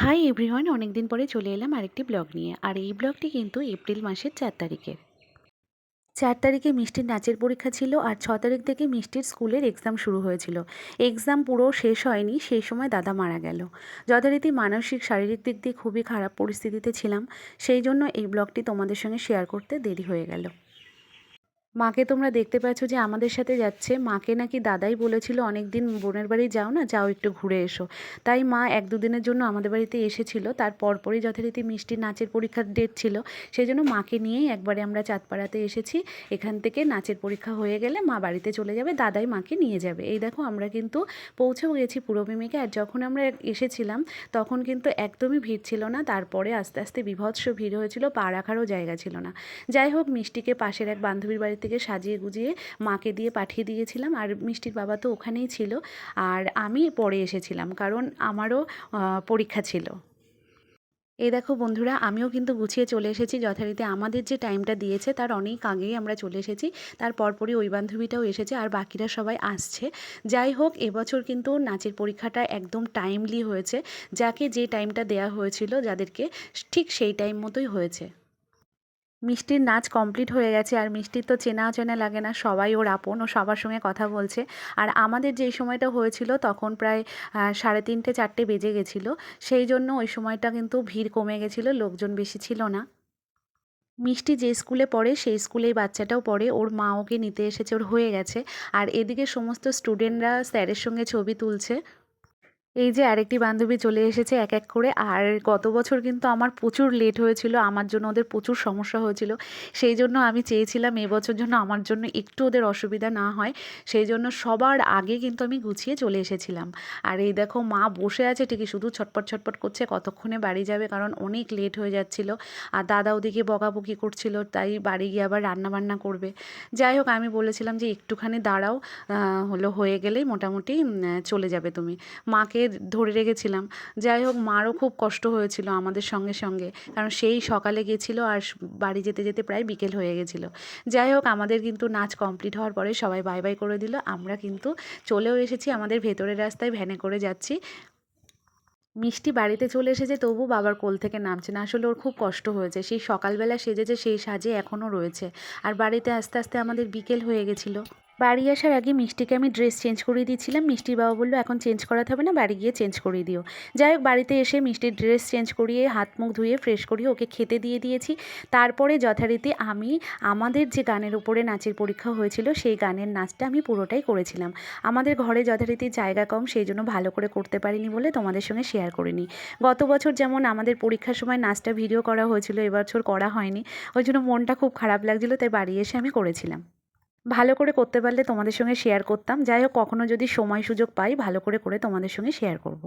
Hi everyone, অনেক দিন পরে চলে এলাম আরেকটি ব্লগ নিয়ে। আর এই ব্লগটি কিন্তু এপ্রিল মাসের 4 তারিখের। 4 তারিখে মিষ্টির নাচের পরীক্ষা ছিল আর 6 তারিখ থেকে মিষ্টির স্কুলের এক্সাম শুরু হয়েছিল। এক্সাম পুরো শেষ হয়নি, সেই সময় দাদা মারা গেল। যথারীতি মানসিক শারীরিক দিক দিয়ে খুবই খারাপ পরিস্থিতিতে ছিলাম, সেই জন্য এই ব্লগটি তোমাদের সঙ্গে শেয়ার করতে দেরি হয়ে গেল। মাকে তোমরা দেখতে পাচ্ছ যে আমাদের সাথে যাচ্ছে। মাকে নাকি দাদাই বলেছিল অনেক দিন বোনের বাড়ি যাও না, যাও একটু ঘুরে এসো। তাই মা 1-2 দিনের জন্য আমাদের বাড়িতে এসেছিল। তার পরপরই যথারীতি মিষ্টির নাচের পরীক্ষার ডেট ছিল, সেই জন্য মাকে নিয়েই একবারে আমরা চাঁদপাড়াতে এসেছি। এখান থেকে নাচের পরীক্ষা হয়ে গেলে মা বাড়িতে চলে যাবে, দাদাই মাকে নিয়ে যাবে। এই দেখো আমরা কিন্তু পৌঁছেও গেছি পূর্বভূমিকে। আর যখন আমরা এসেছিলাম তখন কিন্তু একদমই ভিড় ছিল না, তারপরে আস্তে আস্তে বীভৎস ভিড় হয়েছিল, পা রাখারও জায়গা ছিল না। যাই হোক, মিষ্টিকে পাশের এক বান্ধবীর বাড়ি থেকে সাজিয়ে গুজিয়ে মাকে দিয়ে পাঠিয়ে দিয়েছিলাম। আর মিষ্টির বাবা তো ওখানেই ছিল, আর আমি পরে এসেছিলাম কারণ আমারও পরীক্ষা ছিল। এই দেখো বন্ধুরা, আমিও কিন্তু গুছিয়ে চলে এসেছি। যথারীতি আমাদের যে টাইমটা দিয়েছে তার অনেক আগেই আমরা চলে এসেছি। তার পরপরই ওই বান্ধবীটাও এসেছে আর বাকিরা সবাই আসছে। যাই হোক, এবছর কিন্তু নাচের পরীক্ষাটা একদম টাইমলি হয়েছে। যাকে যে টাইমটা দেয়া হয়েছিল যাদেরকে, ঠিক সেই টাইম মতোই হয়েছে। মিষ্টির নাচ কমপ্লিট হয়ে গেছে আর মিষ্টির তো চেনা অচেনা লাগে না, সবাই ওর আপন, ও সবার সঙ্গে কথা বলছে। আর আমাদের যেই সময়টা হয়েছিল তখন প্রায় 3:30-4টে বেজে গেছিলো, সেই জন্য ওই সময়টা কিন্তু ভিড় কমে গেছিলো, লোকজন বেশি ছিল না। মিষ্টি যে স্কুলে পড়ে সেই স্কুলেই বাচ্চাটাও পড়ে, ওর মা ওকে নিতে এসেছে, ওর হয়ে গেছে। আর এদিকে সমস্ত স্টুডেন্টরা স্যারের সঙ্গে ছবি তুলছে। এই যে আরেকটি বান্ধবী চলে এসেছে এক এক করে। আর গত বছর কিন্তু আমার প্রচুর লেট হয়েছিল, আমার জন্য ওদের প্রচুর সমস্যা হয়েছিল। সেই জন্য আমি চেয়েছিলাম এবছর জন্য আমার জন্য একটু ওদের অসুবিধা না হয়, সেই জন্য সবার আগে কিন্তু আমি গুছিয়ে চলে এসেছিলাম। আর এই দেখো মা বসে আছে ঠিকই, শুধু ছটপট ছটপট করছে কতক্ষণে বাড়ি যাবে, কারণ অনেক লেট হয়ে যাচ্ছিল। আর দাদা ওদিকে বকাবকি করছিল, তাই বাড়ি গিয়ে আবার রান্না বান্না করবে। যাই হোক, আমি বলেছিলাম যে একটুখানি দাঁড়াও, হয়ে গেলেই মোটামুটি চলে যাবে তুমি। মাকে ধরে রেখেছিলাম। যাই হোক, মারও খুব কষ্ট হয়েছিল আমাদের সঙ্গে সঙ্গে, কারণ সেই সকালে গেছিলো আর বাড়ি যেতে যেতে প্রায় বিকেল হয়ে গেছিলো। যাই হোক, আমাদের কিন্তু নাচ কমপ্লিট হওয়ার পরে সবাই বাই বাই করে দিল। আমরা কিন্তু চলেও এসেছি, আমাদের ভেতরের রাস্তায় ভ্যানে করে যাচ্ছি। মিষ্টি বাড়িতে চলে এসেছে, তবু বাবার কোল থেকে নামছে না। আসলে ওর খুব কষ্ট হয়েছে, সেই সকালবেলা সেজেছে, সেই সাজে এখনও রয়েছে। আর বাড়িতে আস্তে আস্তে আমাদের বিকেল হয়ে গেছিলো। বাড়ি আসার আগে মিষ্টিকে আমি ড্রেস চেঞ্জ করিয়ে দিচ্ছিলাম। মিষ্টির বাবা বললো এখন চেঞ্জ করাতে হবে না, বাড়ি গিয়ে চেঞ্জ করিয়ে দিও। যাই হোক, বাড়িতে এসে মিষ্টির ড্রেস চেঞ্জ করিয়ে হাত মুখ ধুয়ে ফ্রেশ করিয়ে ওকে খেতে দিয়ে দিয়েছি। তারপরে যথারীতি আমি আমাদের যে গানের উপরে নাচের পরীক্ষা হয়েছিল সেই গানের নাচটা আমি পুরোটাই করেছিলাম। আমাদের ঘরে যথারীতি জায়গা কম, সেই জন্য ভালো করে করতে পারিনি বলে তোমাদের সঙ্গে শেয়ার করিনি। গত বছর যেমন আমাদের পরীক্ষার সময় নাচটা ভিডিও করা হয়েছিল, এবছর করা হয়নি, ওই জন্য মনটা খুব খারাপ লাগছিলো, তাই বাড়ি এসে আমি করেছিলাম। ভালো করে করতে পারলে তোমাদের সঙ্গে শেয়ার করতাম। যাই হোক, কখনো যদি সময় সুযোগ পাই ভালো করে করে তোমাদের সঙ্গে শেয়ার করব।